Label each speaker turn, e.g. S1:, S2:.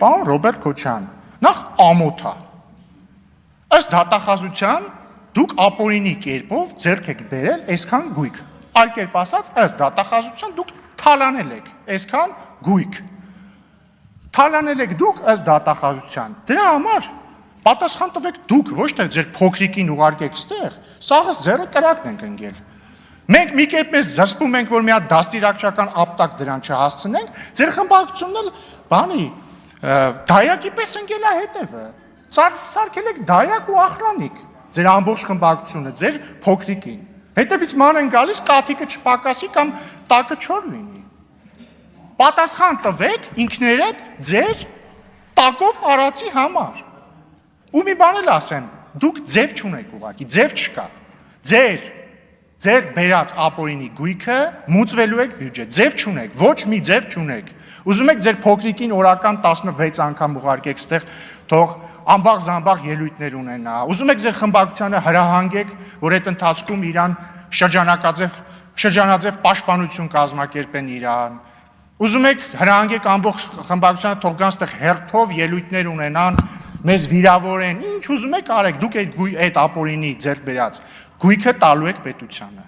S1: Պարոն Ռոբերտ Քոչարյան, նախ ամոթ է։ Ըստ դատախազության դուք ապօրինի կերպով ձեռք եք բերել այսքան գույք։ Այլ կերպ ասած, ըստ դատախազության դուք թալանել եք այսքան գույք։ Թալանել եք դուք ըստ դատախազության։ Դրա համար պատասխան տվեք դուք, ոչ թե ձեր փոքրիկին ուղարկեք ստեղ, սաղս ձեռը կրակն ենք ընկել։ Մենք մի կերպ մեզ զսպում ենք, որ մի հատ դաստիարակչական ապտակ դրան չհասցնենք, ձեր խմբակցությունն էլ բանի դայակի պես ընկել է հետևը։ Սարքել եք դայակ ու ախլանիկ, ձեր ամբողջ խմբակցությունը, ձեր փոքրիկին։ Հետևից ման են գալիս կաթիկը չպակասի կամ տակը չոր լինի։ Պատասխան տվեք ինքներդ ձեր տակով արածի համար։ Ու մի բան էլ ասեմ, դուք ձև չունեք ուղղակի, ձև չկա։ Ձեր բերած ապօրինի գույքը մուծվելու եք բյուջե, ձև չունեք, ոչ մի ձև չունեք։ Ուզում եք ձեր փոքրիկին օրական 16 անգամ ուղարկեք ստեղ, թող ամբաղ-զամբաղ ելույթներ ունենա։ Ուզում եք ձեր խմբակցությանը հրահանգեք, որ այդ ընթացքում իրան շրջանաձև պաշտպանություն կազմակերպեն իրան։ Ուզում եք հրահանգեք ամբողջ խմբակցությանը թող գան ստեղ հերթով ելույթներ ունենան, մեզ վիրավորեն, ինչ ուզում եք արեք, դուք այդ ապօրինի ձեռք բերած գույքը տալու եք պետությանը։